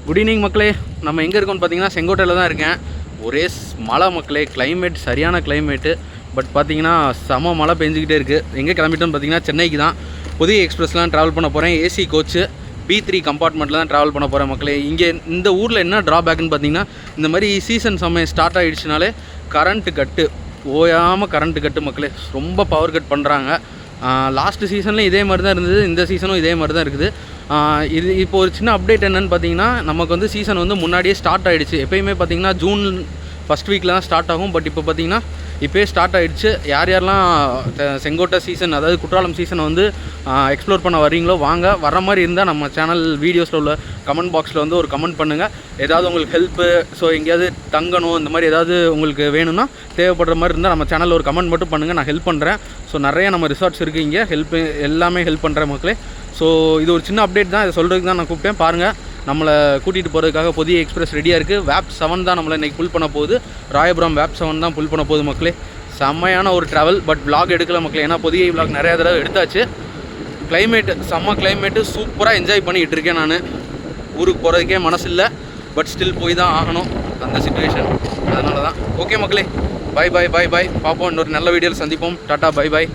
Good evening மக்களே. நம்ம எங்கே இருக்கோம்னு பார்த்தீங்கன்னா செங்கோட்டையில் தான் இருக்கேன். ஒரே மழை மக்களே, கிளைமேட் சரியான கிளைமேட்டு. பட் பார்த்தீங்கன்னா செம மழை பெஞ்சிக்கிட்டே இருக்குது. எங்கே கிளம்பிட்டோன்னு பார்த்தீங்கன்னா சென்னைக்கு தான். புதிய எக்ஸ்பிரஸ்லாம் ட்ராவல் பண்ண போகிறேன். ஏசி கோச்சு B3 கம்பார்ட்மெண்ட்டில் தான் ட்ராவல் பண்ண போகிறேன் மக்களே. இங்கே இந்த ஊரில் என்ன ட்ராபேக்குன்னு பார்த்தீங்கன்னா, இந்த மாதிரி சீசன் சமயம் ஸ்டார்ட் ஆகிடுச்சுனாலே கரண்ட்டு கட்டு, ஓயாமல் கரண்ட்டு கட்டு மக்களே. ரொம்ப பவர் கட் பண்ணுறாங்க. லாஸ்ட்டு சீசன்லேயும் இதே மாதிரி தான் இருந்தது, இந்த சீசனும் இதே மாதிரி தான் இருக்குது. இது இப்போ ஒரு சின்ன அப்டேட் என்னென்னு பார்த்தீங்கன்னா, நமக்கு வந்து சீசன் வந்து முன்னாடியே ஸ்டார்ட் ஆகிடுச்சு. எப்போயுமே பார்த்தீங்கன்னா ஜூன் ஃபஸ்ட் வீக்கில் தான் ஸ்டார்ட் ஆகும். பட் இப்போ பார்த்தீங்கன்னா இப்போயே ஸ்டார்ட் ஆகிடுச்சு. யாரெல்லாம் செங்கோட்டை சீசன், அதாவது குற்றாலம் சீசனை வந்து எக்ஸ்ப்ளோர் பண்ண வரீங்களோ வாங்க. வர மாதிரி இருந்தால் நம்ம சேனல் வீடியோஸில் உள்ள கமெண்ட் பாக்ஸில் வந்து ஒரு கமெண்ட் பண்ணுங்கள். ஏதாவது உங்களுக்கு ஹெல்ப்பு, ஸோ எங்கேயாவது தங்கணும், இந்த மாதிரி ஏதாவது உங்களுக்கு வேணும்னா தேவைப்படுற மாதிரி இருந்தால் நம்ம சேனலில் ஒரு கமெண்ட் மட்டும் பண்ணுங்கள், நான் ஹெல்ப் பண்ணுறேன். ஸோ நிறைய நம்ம ரிசார்ட்ஸ் இருக்குது இங்கே, எல்லாமே ஹெல்ப் பண்ணுறேன் மக்களே. ஸோ இது ஒரு சின்ன அப்டேட் தான், இதை சொல்கிறதுக்கு தான் நான் கூப்பிட்டேன். பாருங்கள், நம்மளை கூட்டிகிட்டு போகிறதுக்காக புதிய எக்ஸ்பிரஸ் ரெடியாக இருக்குது. வேப் 7 தான் நம்மளை இன்றைக்கி புல் பண்ண போகுது. ராயபுரம் வேப் 7 தான் புல் பண்ண போகுது மக்களே. செம்மையான ஒரு ட்ராவல். பட் விலாக் எடுக்கல மக்களே, ஏன்னா புதிய விலாக் நிறையா தடவை எடுத்தாச்சு. கிளைமேட்டு செம்ம கிளைமேட்டு, சூப்பராக என்ஜாய் பண்ணிக்கிட்டு இருக்கேன் நான். ஊருக்கு போகிறதுக்கே மனசு இல்லை, பட் ஸ்டில் போய் தான் ஆகணும், அந்த சிச்சுவேஷன். அதனால தான். ஓகே மக்களே, பை பாய். பார்ப்போம், இன்னொரு நல்ல வீடியோவில் சந்திப்போம். Tata, bye bye.